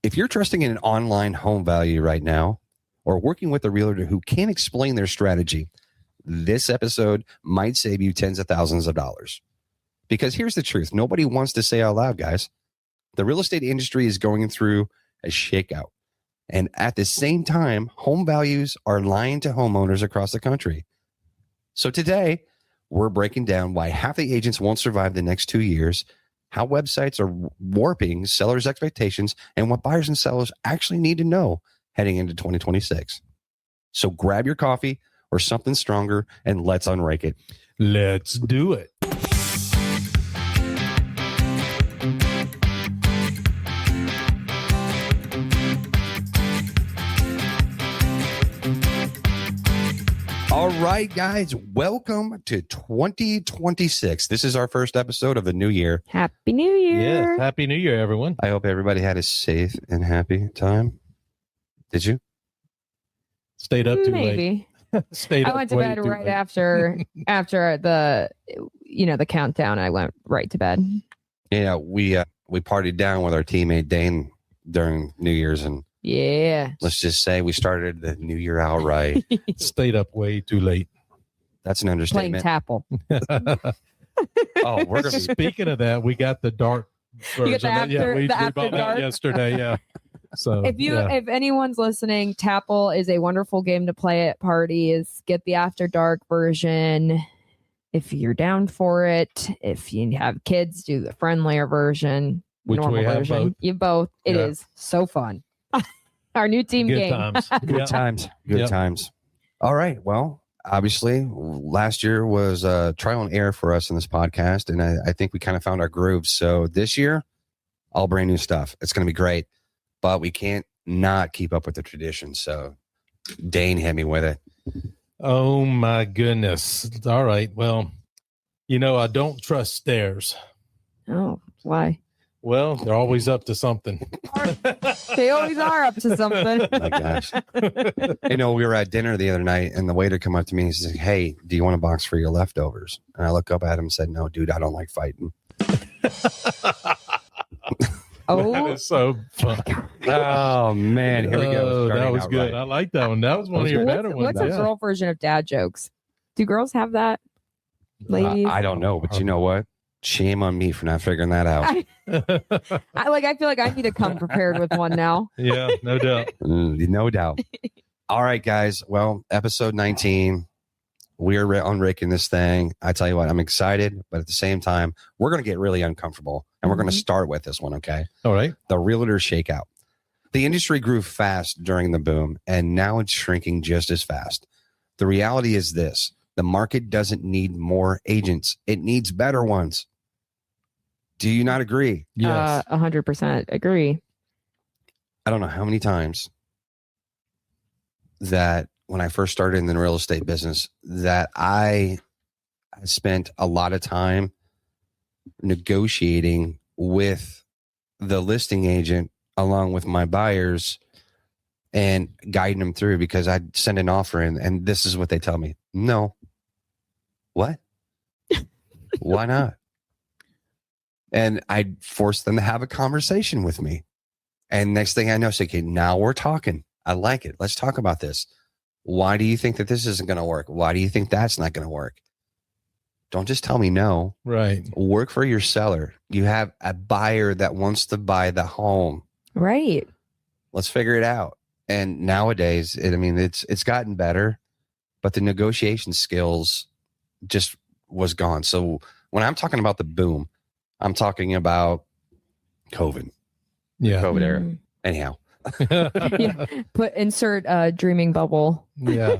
If you're trusting in an online home value right now or working with a realtor who can't explain their strategy, this episode might save you tens of thousands of dollars. Because here's the truth. Nobody wants to say out loud, guys. The real estate industry is going through a shakeout. And at the same time, home values are lying to homeowners across the country. So today, we're breaking down why half the agents won't survive the next 2 years, how websites are warping sellers' expectations, and what buyers and sellers actually need to know heading into 2026. So grab your coffee or something stronger and let's unrake it. Let's do it. All right, guys, welcome to 2026. This is our first episode of the new year. Happy New Year. Yes. Happy New Year, everyone. I hope everybody had a safe and happy time. Did you? Stayed up too late. Maybe. Stayed I up went to way bed too right late. after the countdown. I went right to bed. Yeah, we partied down with our teammate Dane during New Year's, and Yeah. let's just say we started the new year out right. Stayed up way too late. That's an Playing understatement. Tapple. Oh, we're gonna be Speaking of that, we got the dark version. You got the after- we the after bought that dark? yesterday. Yeah. So If anyone's listening, Tapple is a wonderful game to play at parties. Get the After Dark version if you're down for it. If you have kids, do the friendlier version. Which normal we have version. both. You both. It Yeah. is so fun. Our new team good game. times. good Yeah. times. Good Yep. times. All right. Well, obviously, last year was trial and error for us in this podcast, and I think we kind of found our groove. So this year, all brand new stuff. It's going to be great, but we can't not keep up with the tradition. So Dane hit me with it. Oh my goodness. All right. Well, I don't trust stairs. Oh, why? Well, they're always up to something. They always are up to something. Oh my gosh. We were at dinner the other night, and the waiter come up to me and says, "Hey, do you want a box for your leftovers?" And I look up at him and said, "No, dude, I don't like fighting." Oh, That is so fun. Oh man, here we go. Oh, that Starting was out good. right. I like that one. That was one of your better ones. what's a Yeah. girl version of dad jokes? Do girls have that, ladies? I don't know, but you know what? Shame on me for not figuring that out. I feel like I need to come prepared with one now. Yeah, no doubt. No doubt. All right, guys. Well, episode 19. We're unraking this thing. I tell you what, I'm excited, but at the same time, we're going to get really uncomfortable, and we're going to start with this one, okay? All right. The Realtor Shakeout. The industry grew fast during the boom, and now it's shrinking just as fast. The reality is this: the market doesn't need more agents; it needs better ones. Do you not agree? Yes. 100% agree. I don't know how many times that when I first started in the real estate business that I spent a lot of time negotiating with the listing agent along with my buyers and guiding them through, because I'd send an offer in and this is what they tell me. No. What? Why not? And I'd force them to have a conversation with me. And next thing I know, say, okay, now we're talking. I like it. Let's talk about this. Why do you think that this isn't going to work? Why do you think that's not going to work? Don't just tell me no. Right. Work for your seller. You have a buyer that wants to buy the home. Right. Let's figure it out. And nowadays, it's gotten better, but the negotiation skills just was gone. So when I'm talking about the boom, I'm talking about COVID. Yeah. COVID era. Anyhow. Yeah. Insert dreaming bubble. Yeah.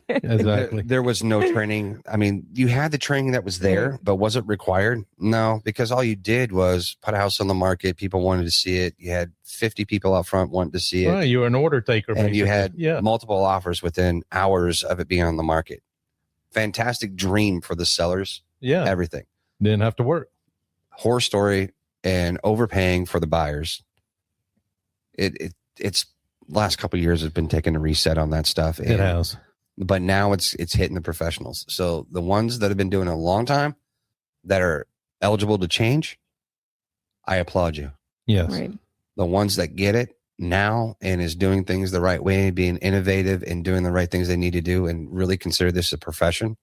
Exactly. There was no training. I mean, you had the training that was there, but was it required? No, because all you did was put a house on the market. People wanted to see it. You had 50 people out front wanting to see it. Well, you were an order taker. And you had yeah. multiple offers within hours of it being on the market. Fantastic dream for the sellers. Yeah. Everything. Didn't have to work. Horror story and overpaying for the buyers. It's last couple of years has been taking a reset on that stuff. It has. But now it's hitting the professionals. So the ones that have been doing it a long time that are eligible to change, I applaud you. Yes. Right. the ones that get it now and is doing things the right way, being innovative and doing the right things they need to do and really consider this a profession,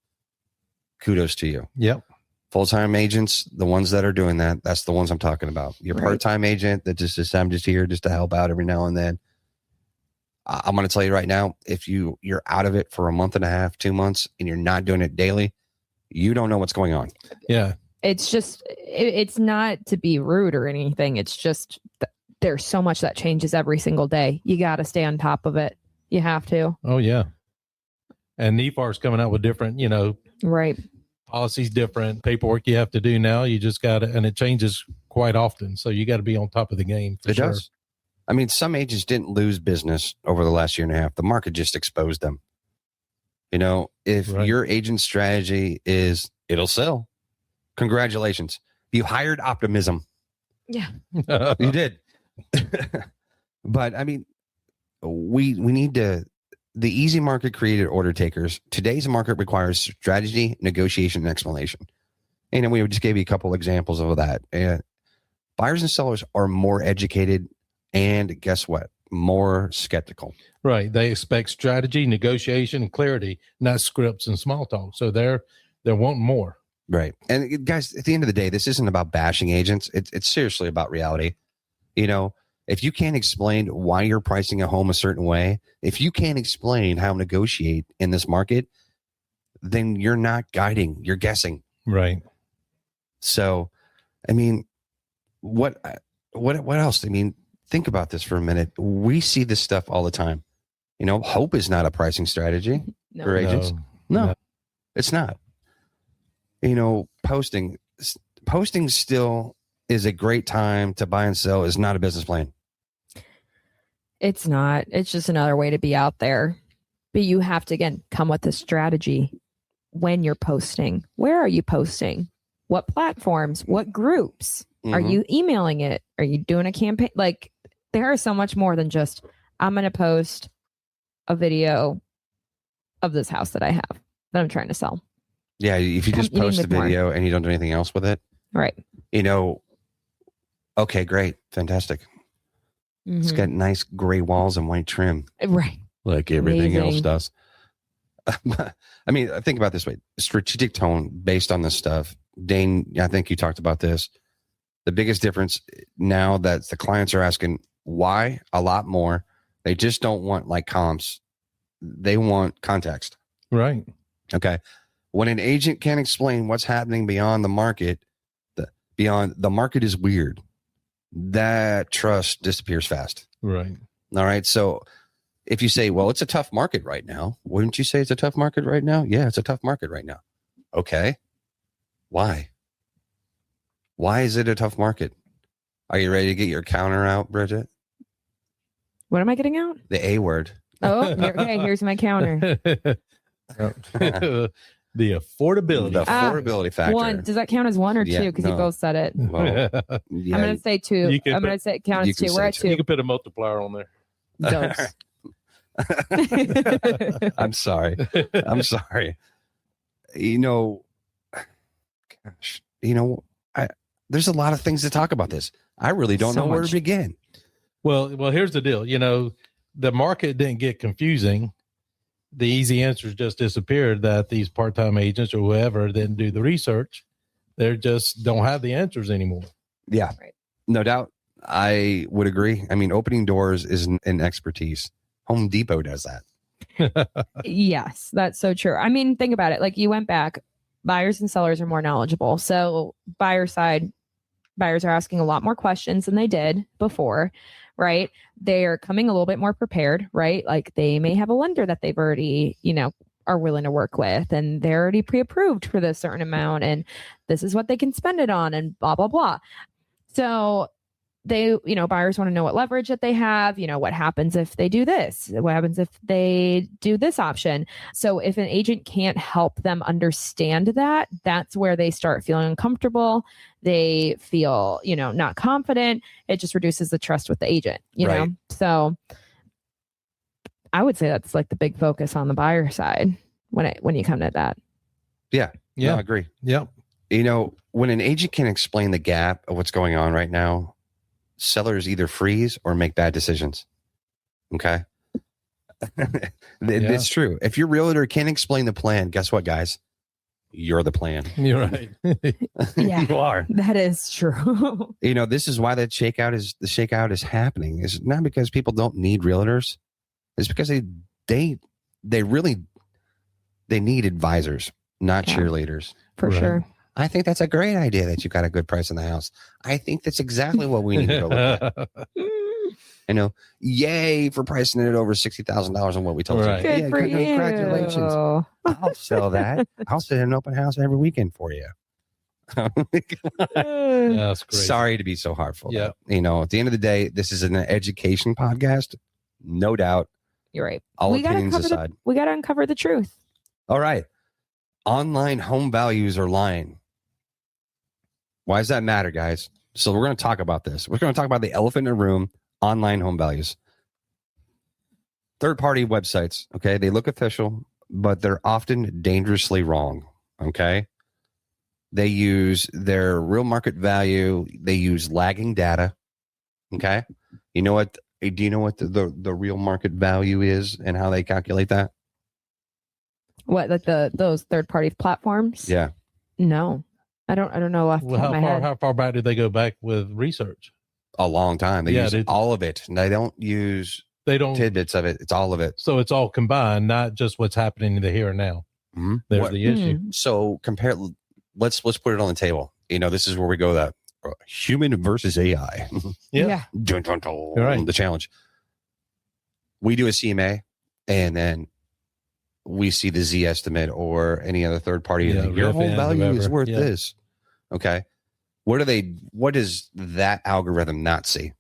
kudos to you. Yep. Full-time agents, the ones that are doing that, that's the ones I'm talking about. Your Right. part-time agent that just says, I'm just here just to help out every now and then. I'm going to tell you right now, if you're out of it for a month and a half, 2 months, and you're not doing it daily, you don't know what's going on. Yeah. It's just, it's not to be rude or anything. It's just, there's so much that changes every single day. You got to stay on top of it. You have to. Oh, yeah. And NEFAR's coming out with different, Right. policies, different paperwork you have to do now. You just got to, and it changes quite often. So you got to be on top of the game. For sure. Does. I mean, some agents didn't lose business over the last year and a half. The market just exposed them. If Right. your agent strategy is it'll sell, congratulations. You hired optimism. Yeah. You did. But I mean, we need to, the easy market created order takers. Today's market requires strategy, negotiation, and explanation. And we just gave you a couple examples of that. And buyers and sellers are more educated and guess what? More skeptical. Right. They expect strategy, negotiation, and clarity, not scripts and small talk. So they're wanting more. Right. And guys, at the end of the day, this isn't about bashing agents. It's seriously about reality. If you can't explain why you're pricing a home a certain way, if you can't explain how to negotiate in this market, then you're not guiding, you're guessing. Right. So, I mean, what else? I mean, think about this for a minute. We see this stuff all the time. Hope is not a pricing strategy for agents. No, it's not. Posting still is a great time to buy and sell, is not a business plan. It's not. It's just another way to be out there. But you have to, again, come with a strategy when you're posting. Where are you posting? What platforms? What groups? Are you emailing it? Are you doing a campaign? Like, there is so much more than just, I'm going to post a video of this house that I have that I'm trying to sell. Yeah, if you just post a video and you don't do anything else with it. Right. Okay, great. Fantastic. It's got nice gray walls and white trim. Right. Like everything else Amazing. does. I mean, think about it this way. Strategic tone based on this stuff. Dane, I think you talked about this. The biggest difference now that the clients are asking why a lot more. They just don't want like comps. They want context. Right. Okay. When an agent can't explain what's happening beyond the market, the market is weird. That trust disappears fast. Right. All right. So if you say, well, it's a tough market right now, wouldn't you say it's a tough market right now? Yeah, it's a tough market right now. Okay. Why? Why is it a tough market? Are you ready to get your counter out, Bridget? What am I getting out? The A word. Oh, okay. Here's my counter. The affordability. The affordability factor. One. Does that count as one or Yeah, two? Because no. you both said it. Well, yeah, I'm going to say two. You can I'm going to say it counts you as two. can We're say at two. You two. can put a multiplier on there. Dose. I'm sorry. I'm sorry. Gosh, there's a lot of things to talk about this. I really don't So know where much. to begin. Well, here's the deal. The market didn't get confusing. The easy answers just disappeared, that these part-time agents or whoever didn't do the research. They just don't have the answers anymore. Yeah, Right. No doubt. I would agree. I mean, opening doors is an expertise. Home Depot does that. Yes, that's so true. I mean, think about it. Like, you went back, buyers and sellers are more knowledgeable. So buyer side, buyers are asking a lot more questions than they did before, right? They're coming a little bit more prepared, right? Like, they may have a lender that they've already, are willing to work with, and they're already pre-approved for this certain amount, and this is what they can spend it on, and blah, blah, blah. So they, buyers want to know what leverage that they have, what happens if they do this, what happens if they do this option. So if an agent can't help them understand that, that's where they start feeling uncomfortable. They feel, not confident. It just reduces the trust with the agent, you Right. know? So I would say that's like the big focus on the buyer side when you come to that. Yeah. Yeah. No, I agree. Yep. When an agent can explain the gap of what's going on right now, sellers either freeze or make bad decisions. Okay. Yeah. It's true. If your realtor can't explain the plan, guess what, guys? You're the plan. You're right. Yeah. You are. That is true. This is why the shakeout is happening. It's not because people don't need realtors. It's because they really need advisors, not Yeah. cheerleaders. For Right. sure. I think that's a great idea that you got a good price on the house. I think that's exactly what we need to go look at. Yay for pricing it over $60,000 on what we told Right. you. Good for you. Congratulations. I'll sell that. I'll sit in an open house every weekend for you. That's crazy. Sorry to be so hurtful. Yeah. At the end of the day, this is an education podcast. No doubt. You're right. All We gotta opinions aside. we got to uncover the truth. All right. Online home values are lying. Why does that matter, guys? So we're going to talk about this. We're going to talk about the elephant in the room, online home values. Third-party websites, okay? They look official, but they're often dangerously wrong, okay? They use their real market value. They use lagging data, okay? Do you know what the real market value is and how they calculate that? What, like those third party platforms? Yeah. No, I don't know off the Well, top of my head. how far back did they go back with research? A long time. They use they- all of it. And they don't use They don't. tidbits of it. It's all of it. So it's all combined, not just what's happening in the here and now. Mhm. There's What- the issue. So let's put it on the table. This is where we go that human versus AI. Yeah. Dun, dun, dun, Right. The challenge. We do a CMA and then we see the Z estimate or any other third party. Yeah, Your home Redfin, value is whoever. worth Yeah. this. Okay. What does that algorithm not see?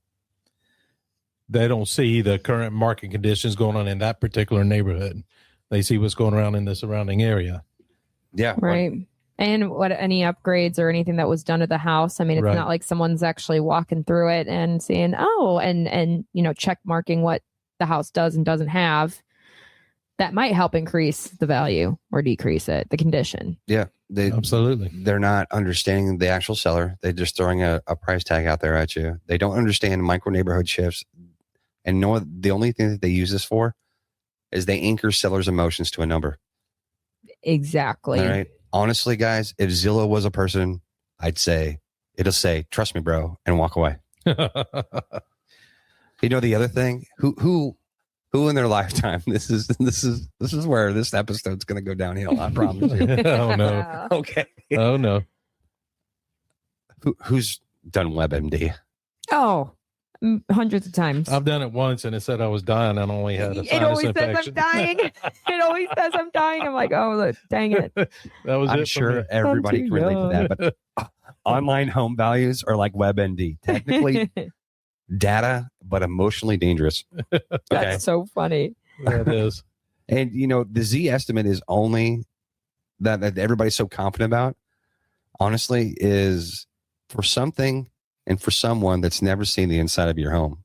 They don't see the current market conditions going on in that particular neighborhood. They see what's going around in the surrounding area. Yeah. Right. And what any upgrades or anything that was done to the house. I mean, it's Right. not like someone's actually walking through it and seeing, and check marking what the house does and doesn't have. That might help increase the value or decrease it, the condition. Yeah. Absolutely. They're not understanding the actual seller. They're just throwing a price tag out there at you. They don't understand micro neighborhood shifts. And the only thing that they use this for is they anchor sellers' emotions to a number. Exactly. All right. Honestly, guys, if Zillow was a person, I'd say it'll say, "Trust me, bro," and walk away. The other thing, who in their lifetime, this is where this episode's going to go downhill. I promise you. Oh, no. Okay. Oh, no. Who's done WebMD? Oh, hundreds of times. I've done it once and it said I was dying and only had a It sinus always says I'm infection. dying. It always says I'm dying. I'm like, oh, look, dang it. That was I'm it for sure me. everybody I'm can too relate to that, but online home values are like WebMD. Technically data, but emotionally dangerous. Okay. That's so funny. That is. And the Z estimate is only that everybody's so confident about, honestly, is for something and for someone that's never seen the inside of your home.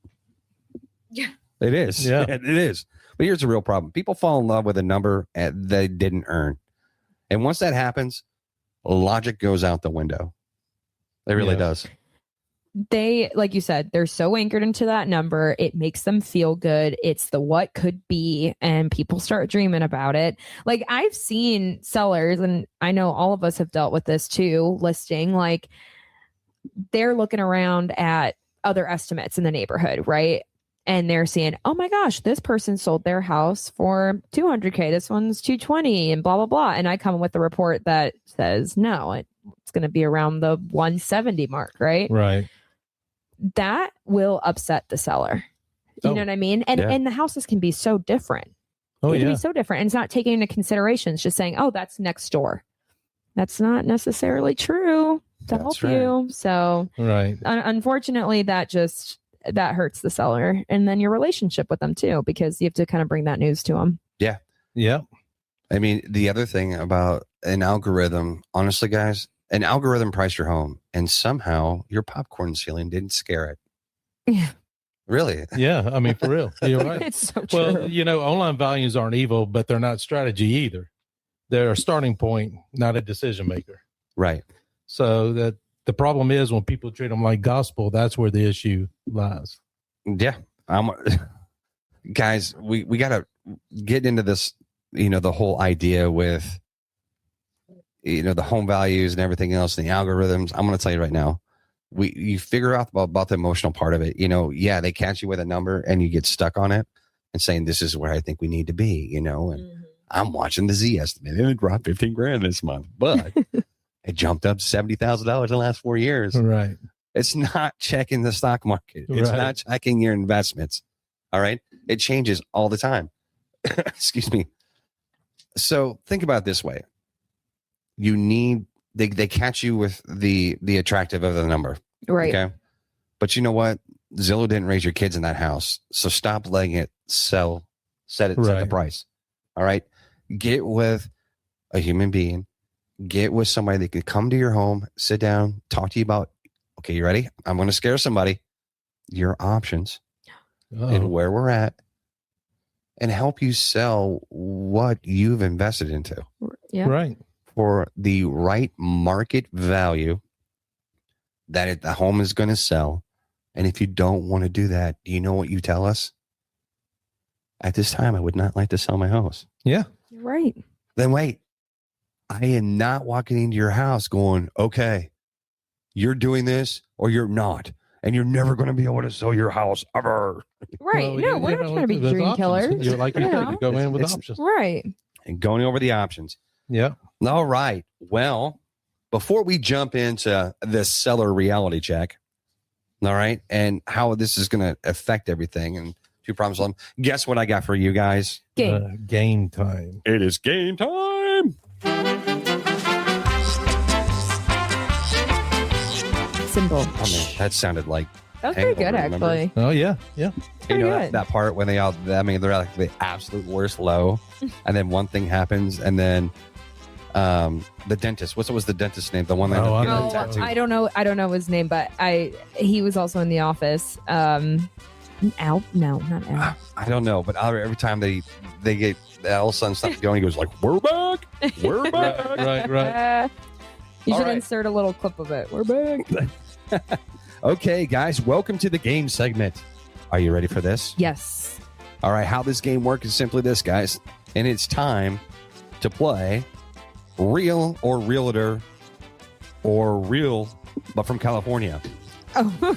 Yeah. It is. Yeah. It is. But here's the real problem. People fall in love with a number they didn't earn. And once that happens, logic goes out the window. It really Yeah. does. They, like you said, they're so anchored into that number. It makes them feel good. It's the what could be, and people start dreaming about it. Like I've seen sellers, and I know all of us have dealt with this too, listing, like they're looking around at other estimates in the neighborhood, right? And they're seeing, oh my gosh, this person sold their house for $200K. This one's $220 and blah, blah, blah. And I come with a report that says, no, it's going to be around the $170 mark, right? Right. That will upset the seller. You Oh, know what I mean? And yeah. and the houses can be so different. Oh, It can yeah. be so different. And it's not taking into consideration. It's just saying, oh, that's next door. That's not necessarily true to That's help you. So Right. unfortunately, that hurts the seller and then your relationship with them too, because you have to kind of bring that news to them. Yeah. I mean, the other thing about an algorithm, honestly, guys, an algorithm priced your home and somehow your popcorn ceiling didn't scare it. Yeah. Really? Yeah. I mean, for real. You're right. It's so true. Well, online values aren't evil, but they're not strategy either. They're a starting point, not a decision maker. Right. So that The problem is when people treat them like gospel, that's where the issue lies. Yeah. Guys, we got to get into this, the whole idea with, the home values and everything else and the algorithms. I'm going to tell you right now, you figure out about the emotional part of it. They catch you with a number and you get stuck on it and saying, this is where I think we need to be, and I'm watching the Z estimate. It dropped 15 grand this month, but it jumped up $70,000 in the last 4 years. Right. It's not checking the stock market. It's not checking your investments. All right. It changes all the time. Excuse me. So think about it this way. They catch you with the attractive of the number. Right. Okay. But you know what? Zillow didn't raise your kids in that house. So stop letting it set the price. All right. Get with a human being. Get with somebody that could come to your home, sit down, talk to you about, okay, you ready? I'm going to scare somebody. Your options and where we're at, and help you sell what you've invested into. Yeah. Right. For the right market value that the home is going to sell. And if you don't want to do that, do you know what you tell us? At this time, I would not like to sell my house. Yeah. Right. Then wait. I am not walking into your house going, okay, you're doing this or you're not. And you're never going to be able to sell your house ever. Right. No, we're not trying to be dream killers. You're like you said, you go in with options. Right. And going over the options. Yeah. All right. Well, before we jump into the seller reality check, all right, and how this is going to affect everything and two problems solved, guess what I got for you guys? Game time. It is game time. Simple. Oh, man, that sounded like That was pretty good, Hangover, actually. Oh, yeah. Yeah. Pretty good. That part when they're like the absolute worst low, and then one thing happens, and then the dentist. What was the dentist's name? The one that I don't know. I don't know his name, but he was also in the office. Al? No, not Al. I don't know, but every time they get all of a sudden stuff going, he goes like, "We're back, we're back." Right. You All should right. insert a little clip of it. We're back. Okay, guys, welcome to the game segment. Are you ready for this? Yes. All right, how this game works is simply this, guys. And it's time to play Real or Realtor or Real, but from California. Oh. All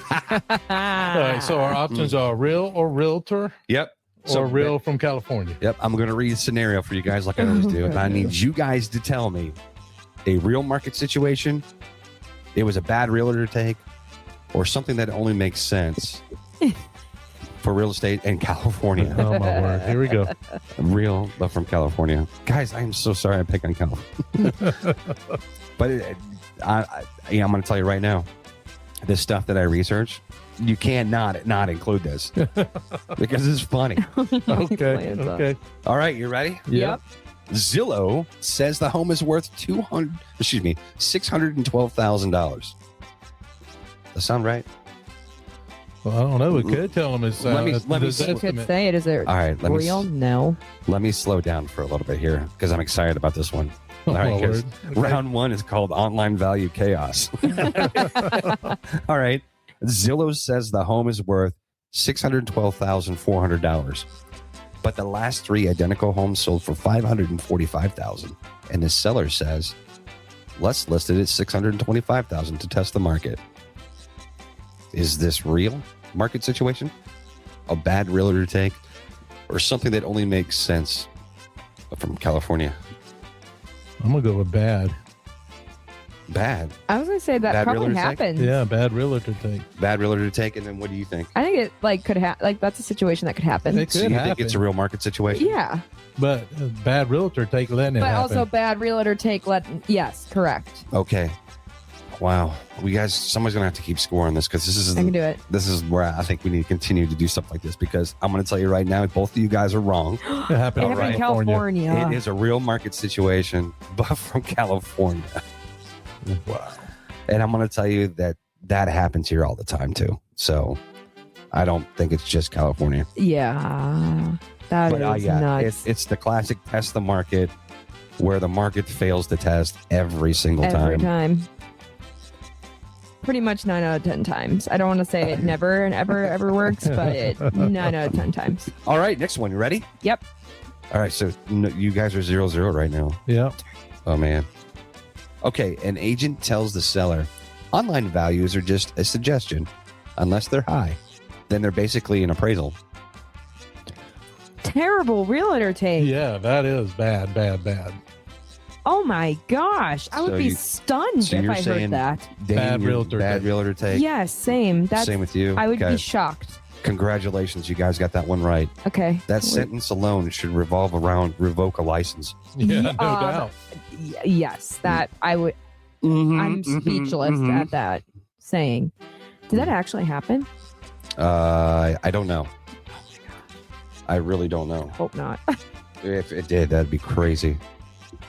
right. So our options are real or realtor Yep. or real from California. Yep. I'm going to read a scenario for you guys like I always do. And I need you guys to tell me a real market situation, it was a bad realtor take, or something that only makes sense for real estate in California. Oh, my word. Here we go. Real, but from California. Guys, I'm so sorry I pick on California. But I'm going to tell you right now, this stuff that I research, you cannot not include this because it's funny. Okay. All right, you ready? Yep. Zillow says the home is worth $612,000. That sound right? Well, I don't know. We could tell them it's Let me You could say it. Is it All right, real? No. let me slow down for a little bit here because I'm excited about this one. All right, Oh, here's- word. Okay. round one is called online value chaos. All right. Zillow says the home is worth $612,400, but the last three identical homes sold for $545,000, and the seller says, let's list it at $625,000 to test the market. Is this real market situation, a bad realtor take, or something that only makes sense from California? I'm going to go with bad. Bad. I was going to say that Bad probably realtor take? happens. Yeah, bad realtor take. Bad realtor take, and then what do you think? I think it could happen. That's a situation that could happen. It So could you happen. think it's a real market situation? Yeah. But bad realtor take letting it But happen. also bad realtor take yes, correct. Okay. Wow. We guys, somebody's gonna have to keep score on this because I can do it. this is where I think we need to continue to do stuff like this because I'm gonna tell you right now, both of you guys are wrong. It happened It in happened in California. California. It is a real market situation, but from California. Wow. And I'm gonna tell you that happens here all the time too. So I don't think it's just California. Yeah. That is nuts. it's the classic test the market where the market fails to test every single Every time. time. pretty much 9 out of 10 times. I don't want to say it never and ever works, but 9 out of 10 times. All right, next one. You ready? Yep. All right, so you guys are 0-0 right now. Yeah. Oh, man. Okay, an agent tells the seller, online values are just a suggestion. Unless they're high, then they're basically an appraisal. Terrible realtor take. Yeah, that is bad. Oh my gosh. I would So be you- stunned so if you're I saying- heard that. Dane, Bad you're realtor bad take. realtor take. Yes, same. Same with you. I would Okay. be shocked. Congratulations, you guys got that one right. Okay. That sentence alone should revolve around revoke a license. Yeah, no Um, doubt. Yes, that I would. I'm speechless at that saying. Did that actually happen? I don't know. I really don't know. Hope not. If it did, that'd be crazy.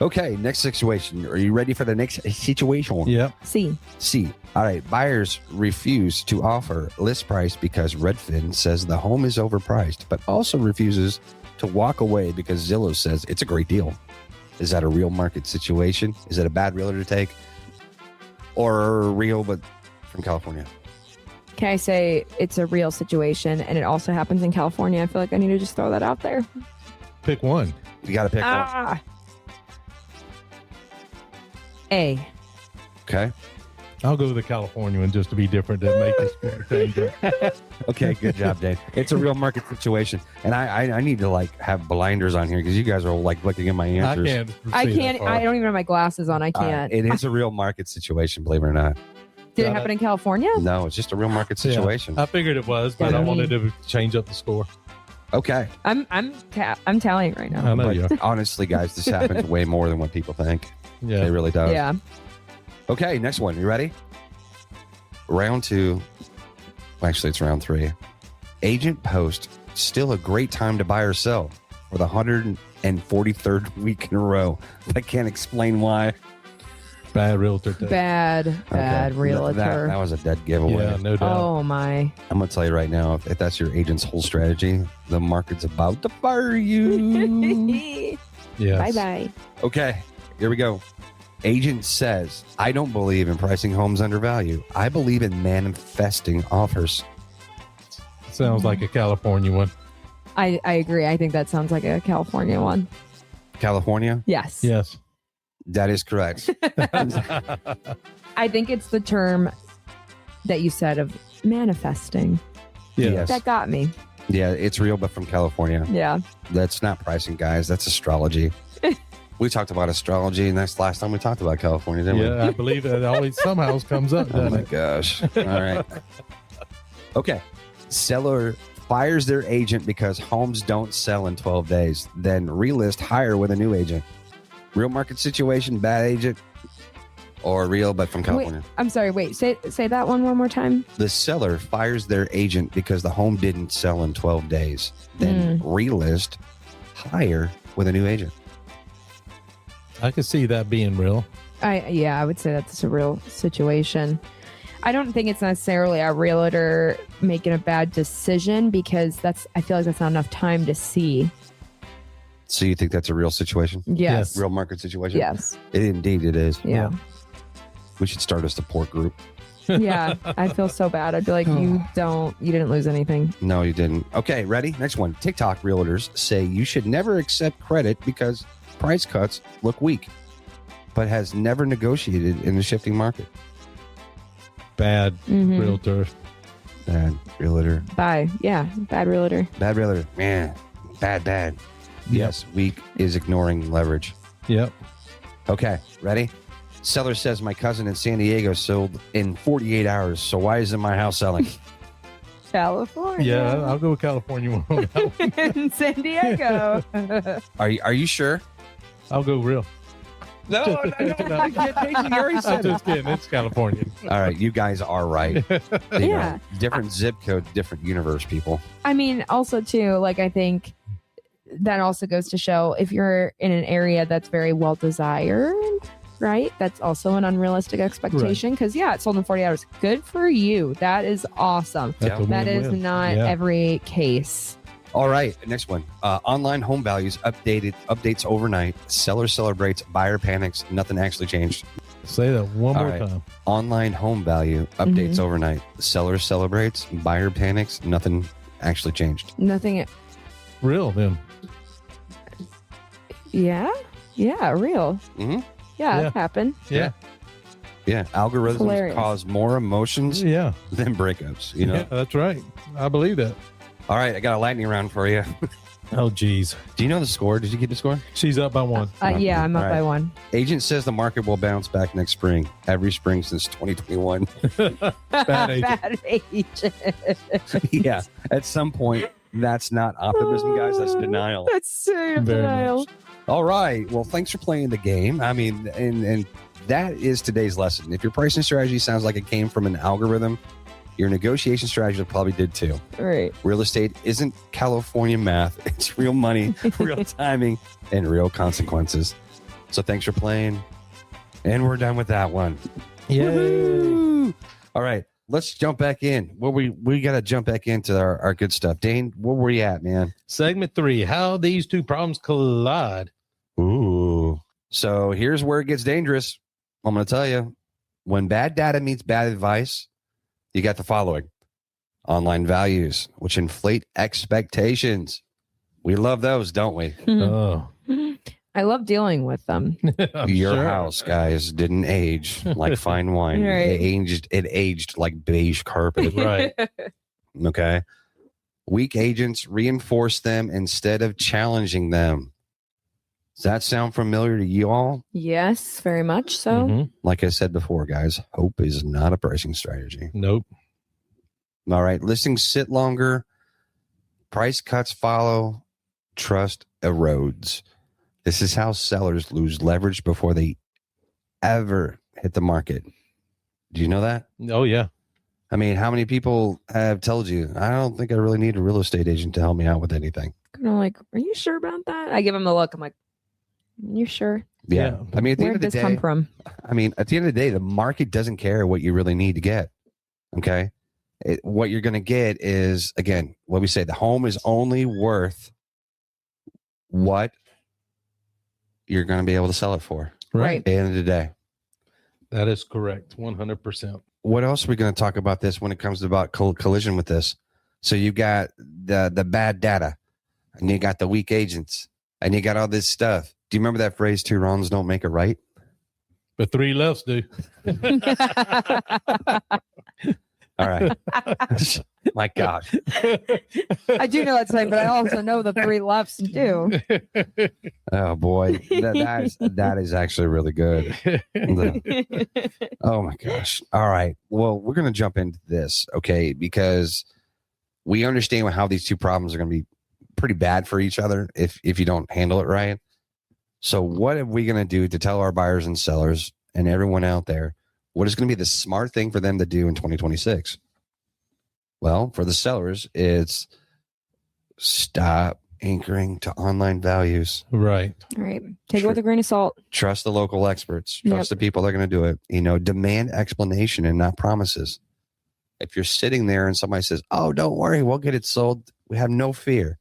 Okay, next situation. Are you ready for the next situation? Yep. See. C. All right. Buyers refuse to offer list price because Redfin says the home is overpriced, but also refuses to walk away because Zillow says it's a great deal. Is that a real market situation? Is it a bad realtor to take? Or real, but from California? Can I say it's a real situation and it also happens in California? I feel like I need to just throw that out there. Pick one. You got to pick one. Ah. A. Okay. I'll go with the California one just to be different to make this change. Okay. Good job, Dave. It's a real market situation. And I need to like have blinders on here because you guys are like looking at my I answers. can't. I see that can't. far. I don't even have my glasses on. I can't. It is a real market situation, believe it or not. Did it happen in California? No, it's just a real market situation. I figured it was, but I wanted to change up the score. Okay. I'm tallying right now. I know you are. But honestly, guys, this happens way more than what people think. Yeah. It really does. Yeah. Okay, next one. You ready? Round 2. Well, actually, it's round 3. Agent post. Still a great time to buy or sell for the 143rd week in a row. I can't explain why. Bad realtor take. Bad Okay. realtor. That was a dead giveaway. Yeah, no doubt. Oh my. I'm going to tell you right now, if that's your agent's whole strategy, the market's about to fire you. Yes. Bye bye. Okay, here we go. Agent says, I don't believe in pricing homes under value. I believe in manifesting offers. Sounds like a California one. I agree. I think that sounds like a California one. California? Yes. Yes. That is correct. I think it's the term that you said of manifesting. Yeah. Yes. That got me. Yeah, it's real, but from California. Yeah. That's not pricing, guys. That's astrology. We talked about astrology, and that's the last time we talked about California, didn't we? Yeah, I believe it always somehow comes up, Oh doesn't my it? gosh. All right. Okay. Seller fires their agent because homes don't sell in 12 days, then relist higher with a new agent. Real market situation, bad agent, or real but from California? I'm sorry. Wait. Say that one more time. The seller fires their agent because the home didn't sell in 12 days, then relist higher with a new agent. I could see that being real. I would say that's a real situation. I don't think it's necessarily a realtor making a bad decision because I feel like that's not enough time to see. So you think that's a real situation? Yes. Real market situation? Yes. Indeed it is. Yeah. We should start a support group. Yeah. I feel so bad. I'd be like, you didn't lose anything. No, you didn't. Okay, ready? Next one. TikTok realtors say you should never accept credit because price cuts look weak, but has never negotiated in the shifting market. Bad Mhm. realtor. Bad realtor. Bye. Yeah. Bad realtor. Bad realtor. Man, bad. Yes, weak is ignoring leverage. Yep. Okay, ready? Seller says my cousin in San Diego sold in 48 hours, so why isn't my house selling? California. Yeah, I'll go with California one on that one. In San Diego. Are you sure? I'll go real. No, I'm just kidding. It's California. All right, you guys are right. You Yeah. know, different zip code, different universe, people. I mean, also too, like I think that also goes to show if you're in an area that's very well desired, right? That's also an unrealistic expectation because it sold in 40 hours. Good for you. That is awesome. That's a That is win-win. not Yeah. every case. All right, next one. Online home values updates overnight. Seller celebrates, buyer panics. Nothing actually changed. Say that one All more right. time. Online home value updates overnight. Seller celebrates, buyer panics. Nothing actually changed. Nothing. Real then. Yeah. Yeah. Real. Mm-hmm. Yeah, Yeah. it happened. Yeah. Yeah, algorithms hilarious. cause more emotions Yeah. than breakups. You know. Yeah, that's right. I believe that. All right, I got a lightning round for you. Oh, geez. Do you know the score? Did you keep the score? She's up by one. Yeah, I'm up All by right. one. Agent says the market will bounce back next spring. Every spring since 2021. Bad agent. Bad agent. Yeah, at some point, that's not optimism, guys. That's denial. That's straight up Very denial. much. All right. Well, thanks for playing the game. I mean, and that is today's lesson. If your pricing strategy sounds like it came from an algorithm, your negotiation strategy probably did too. Right. Real estate isn't California math. It's real money, real timing, and real consequences. So thanks for playing. And we're done with that one. Yay. Woo-hoo! All right. Let's jump back in. Well, we got to jump back into our good stuff. Dane, where were you at, man? Segment 3, how these two problems collide. Ooh. So here's where it gets dangerous. I'm going to tell you. When bad data meets bad advice, you got the following. Online values, which inflate expectations. We love those, don't we? Oh. I love dealing with them. I'm Your sure. house, guys, didn't age like fine wine. Right. It aged like beige carpet. Right. Okay. Weak agents reinforce them instead of challenging them. Does that sound familiar to you all? Yes, very much so. Mhm. Like I said before, guys, hope is not a pricing strategy. Nope. All right. Listings sit longer. Price cuts follow. Trust erodes. This is how sellers lose leverage before they ever hit the market. Do you know that? Oh, yeah. I mean, how many people have told you, I don't think I really need a real estate agent to help me out with anything? Kind of like, are you sure about that? I give them the look. I'm like, you sure? Yeah. I mean, at the Where end did of the this come day, from? I mean, at the end of the day, the market doesn't care what you really need to get. Okay. What you're going to get is, again, what we say, the home is only worth what you're going to be able to sell it for Right. at the end of the day. That is correct. 100%. What else are we going to talk about this when it comes to about collision with this? So you got the bad data, and you got the weak agents, and you got all this stuff. Do you remember that phrase, two wrongs don't make a right? But 3 lefts do. All right. My God. I do know that saying, but I also know the 3 lefts too. Oh, boy. That is actually really good. Oh, my gosh. All right. Well, we're going to jump into this, okay, because we understand how these two problems are going to be pretty bad for each other if you don't handle it right. So what are we going to do to tell our buyers and sellers and everyone out there what is going to be the smart thing for them to do in 2026? Well, for the sellers, it's stop anchoring to online values. Right. All right. Take it with a grain of salt. Trust the local experts. Yep. Trust the people that are going to do it. Demand explanation and not promises. If you're sitting there and somebody says, oh, don't worry, we'll get it sold. We have no fear.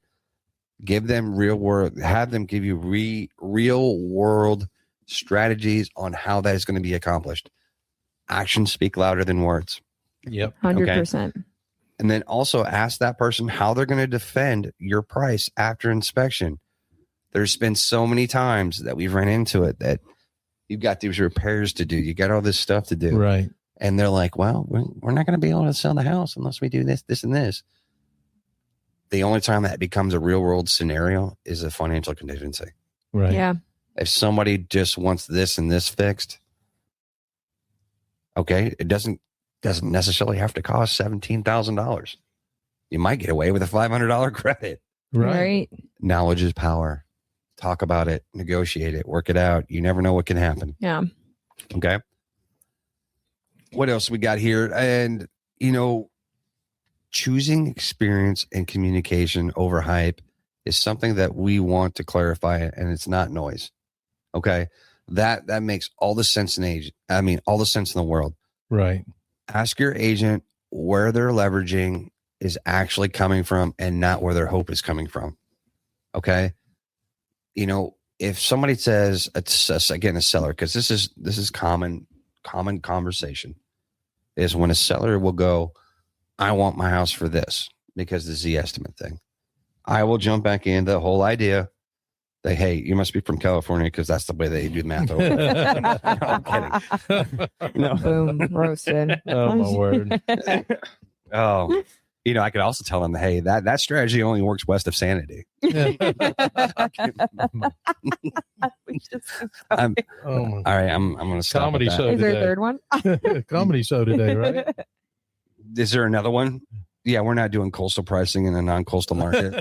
Give them real world, have them give you real world strategies on how that is going to be accomplished. Actions speak louder than words. Yep. 100%. And then also ask that person how they're going to defend your price after inspection. There's been so many times that we've run into it that you've got these repairs to do. You got all this stuff to do. Right. And they're like, well, we're not going to be able to sell the house unless we do this, this, and this. The only time that becomes a real world scenario is a financial contingency. Right. Yeah. If somebody just wants this and this fixed, okay, it doesn't necessarily have to cost $17,000. You might get away with a $500 credit. Right. Knowledge is power. Talk about it, negotiate it, work it out. You never know what can happen. Yeah. Okay. What else we got here? And, choosing experience and communication over hype is something that we want to clarify, and it's not noise. Okay. That makes all the sense all the sense in the world. Right. Ask your agent where their leveraging is actually coming from and not where their hope is coming from. Okay. If somebody says, it's again a seller, because this is common common conversation is when a seller will go, I want my house for this because the Z estimate thing. I will jump back into the whole idea that, hey, you must be from California because that's the way they do math over there. No, I'm kidding. No. Boom, roasted. Oh, my word. Oh, I could also tell them, hey, that strategy only works west of Sanity. I'm, Oh, my. all right, I'm going to stop. Comedy with that. show. Is there a today. third one? Comedy show today, right? Is there another one? Yeah, we're not doing coastal pricing in a non-coastal market.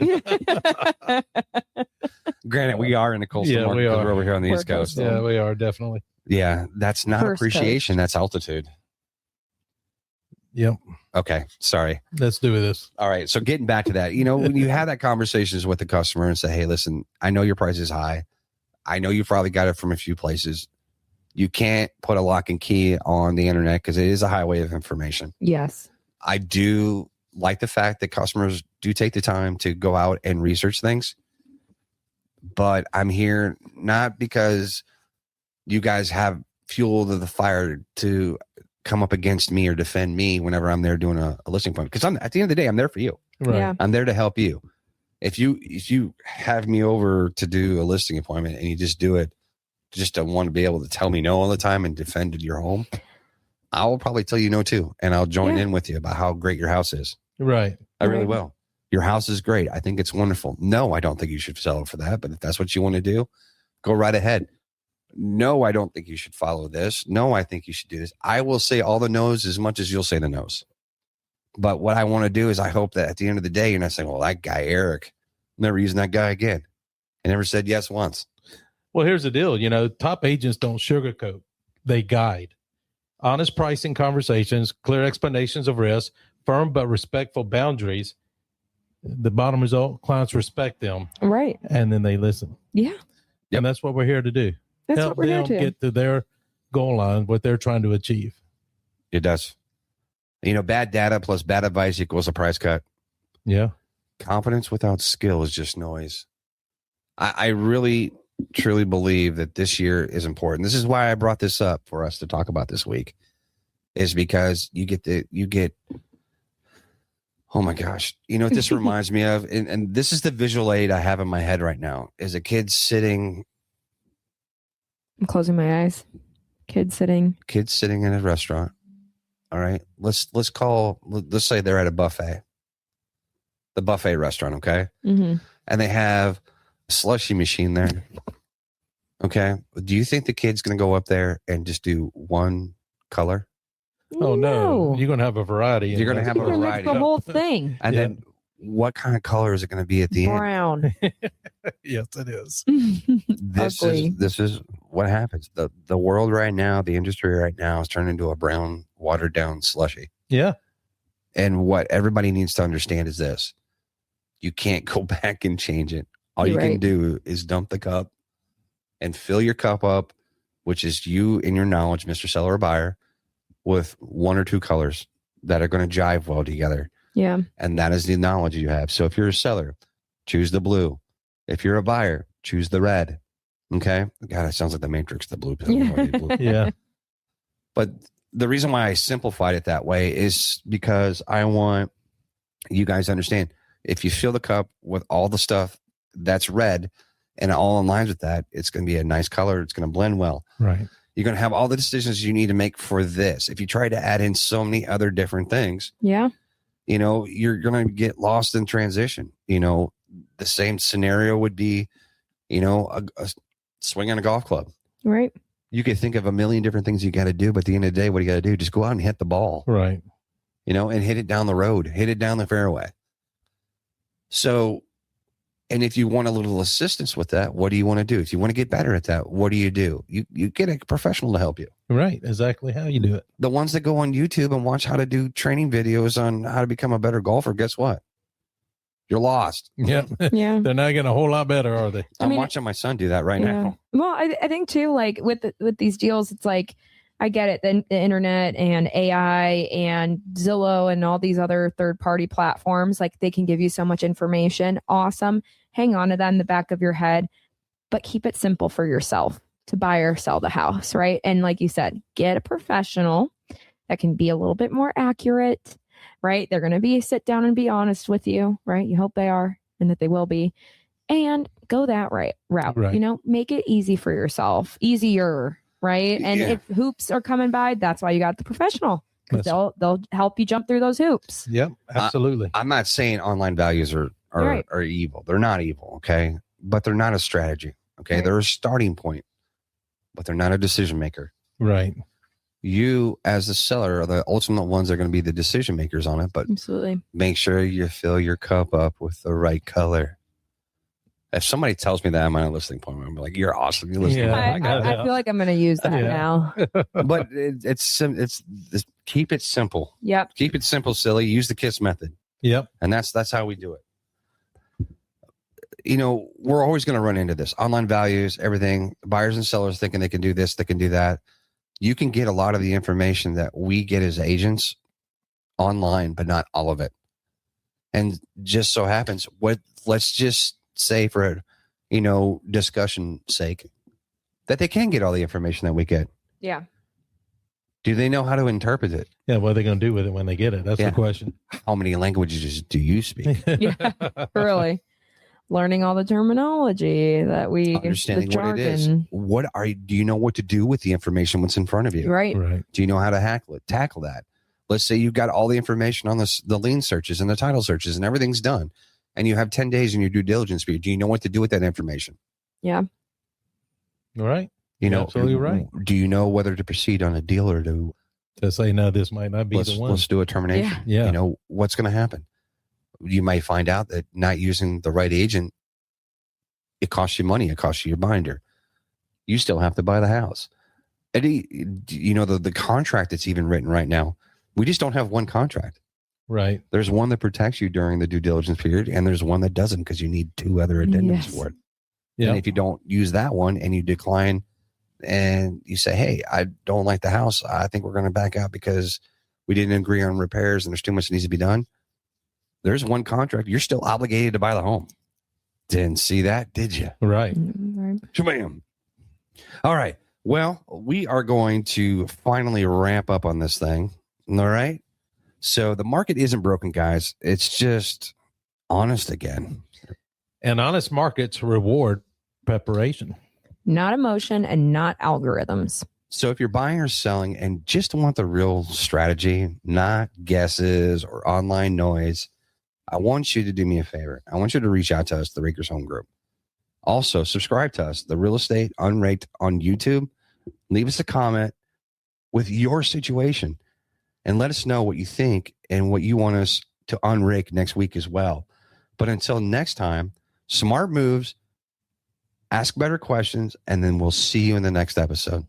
Granted, we are in a coastal Yeah, market we because are. we're over here on the We're East Coast. coastal. Yeah, we are definitely. Yeah, that's not First appreciation. coast. That's altitude. Yep. Okay, sorry. Let's do this. All right, so getting back to that, when you have that conversations with the customer and say, hey, listen, I know your price is high. I know you probably got it from a few places. You can't put a lock and key on the internet because it is a highway of information. Yes. I do like the fact that customers do take the time to go out and research things. But I'm here not because you guys have fuel to the fire to come up against me or defend me whenever I'm there doing a listing appointment. Because at the end of the day, I'm there for you. Right. Yeah. I'm there to help you. If you have me over to do a listing appointment and you just do it just to want to be able to tell me no all the time and defend your home, I will probably tell you no too. And I'll join in with you about how great your house is. Right. I really Right. will. Your house is great. I think it's wonderful. No, I don't think you should sell it for that. But if that's what you want to do, go right ahead. No, I don't think you should follow this. No, I think you should do this. I will say all the no's as much as you'll say the no's. But what I want to do is I hope that at the end of the day, you're not saying, well, that guy, Eric, I'm never using that guy again. I never said yes once. Well, here's the deal. Top agents don't sugarcoat. They guide. Honest pricing conversations, clear explanations of risk, firm but respectful boundaries. The bottom result, clients respect them. Right. And then they listen. Yeah. Yep. And that's what we're here to do. That's Help what we're here them to. get to their goal line, what they're trying to achieve. It does. Bad data plus bad advice equals a price cut. Yeah. Confidence without skill is just noise. I really, truly believe that this year is important. This is why I brought this up for us to talk about this week, is because you get, oh my gosh, what this reminds me of? And this is the visual aid I have in my head right now, is a kid sitting. I'm closing my eyes. Kids sitting in a restaurant. All right. Let's say they're at a buffet. The buffet restaurant, okay? Mm-hmm. And they have a slushy machine there. Okay. Do you think the kid's going to go up there and just do one color? Oh, no. You're going to have a variety. You're going to have a You're gonna mix variety. the whole thing. And then what kind of color is it going to be at the end? Brown. Yes, it is. Ugly. This is what happens. The world right now, the industry right now is turning into a brown, watered down slushy. Yeah. And what everybody needs to understand is this. You can't go back and change it. All You're you can right. do is dump the cup and fill your cup up, which is you and your knowledge, Mr. Seller or Buyer, with one or two colors that are going to jive well together. Yeah. And that is the knowledge you have. So if you're a seller, choose the blue. If you're a buyer, choose the red. Okay. God, it sounds like the Matrix, the blue pill. Yeah. Yeah. But the reason why I simplified it that way is because I want you guys to understand, if you fill the cup with all the stuff that's red and it all aligns with that, it's going to be a nice color. It's going to blend well. Right. You're going to have all the decisions you need to make for this. If you try to add in so many other different things, Yeah. you're going to get lost in transition. The same scenario would be, a swing on a golf club. Right. You could think of a million different things you got to do, but at the end of the day, what do you got to do? Just go out and hit the ball, Right. and hit it down the road, hit it down the fairway. So, and if you want a little assistance with that, what do you want to do? If you want to get better at that, what do? You get a professional to help you. Right. Exactly how you do it. The ones that go on YouTube and watch how to do training videos on how to become a better golfer, guess what? You're lost. Yeah. Yeah. They're not getting a whole lot better, are they? I'm watching my son do that right now. Well, I think too, like with these deals, it's like, I get it. The internet and AI and Zillow and all these other third-party platforms, like they can give you so much information. Awesome. Hang on to that in the back of your head, but keep it simple for yourself. to buy or sell the house, right? And like you said, get a professional that can be a little bit more accurate, right? They're going to sit down and be honest with you, right? You hope they are and that they will be. And go that route, Right. Make it easy for yourself, easier, right? And Yeah. if hoops are coming by, that's why you got the professional, because That's- they'll help you jump through those hoops. Yep, absolutely. I'm not saying online values are Right. are evil. They're not evil, okay? But they're not a strategy, okay? Right. They're a starting point, but they're not a decision maker. Right. You, as the seller, are the ultimate ones that are going to be the decision makers on it, but Absolutely. make sure you fill your cup up with the right color. If somebody tells me that, I'm on a listening point. I'm like, "You're awesome. You listen." Yeah. I feel like I'm going to use that Yeah. now. But it's keep it simple. Yep. Keep it simple, silly. Use the KISS method, Yep. and that's how we do it. We're always going to run into this. Online values, everything. Buyers and sellers thinking they can do this, they can do that. You can get a lot of the information that we get as agents online, but not all of it. And just so happens, let's just say for discussion sake, that they can get all the information that we get. Yeah. Do they know how to interpret it? Yeah. What are they going to do with it when they get it? That's Yeah. the question. How many languages do you speak? Yeah. Really. Learning all the terminology that we Understanding the what it is. jargon. Do you know what to do with the information what's in front of you? Right. Right. Do you know how to tackle that? Let's say you've got all the information on the lien searches and the title searches and everything's done, and you have 10 days in your due diligence period. Do you know what to do with that information? Yeah. All right. You're absolutely right. Do you know whether to proceed on a deal or to To say, no, this might not be the one. let's do a termination? Yeah. What's going to happen? You might find out that not using the right agent, it costs you money. It costs you your binder. You still have to buy the house. And the contract that's even written right now, we just don't have one contract. Right. There's one that protects you during the due diligence period, and there's one that doesn't because you need 2 other addendums Yes. for it. Yeah. And if you don't use that one and you decline and you say, hey, I don't like the house, I think we're going to back out because we didn't agree on repairs and there's too much that needs to be done. There's one contract. You're still obligated to buy the home. Didn't see that, did you? Right. Right. Shabam. All right. Well, we are going to finally ramp up on this thing. All right. So the market isn't broken, guys. It's just honest again. And honest markets reward preparation. Not emotion and not algorithms. So if you're buying or selling and just want the real strategy, not guesses or online noise, I want you to do me a favor. I want you to reach out to us, the Rakers Home Group. Also, subscribe to us, the Real Estate UnRaked on YouTube. Leave us a comment with your situation and let us know what you think and what you want us to unrake next week as well. But until next time, smart moves, ask better questions, and then we'll see you in the next episode.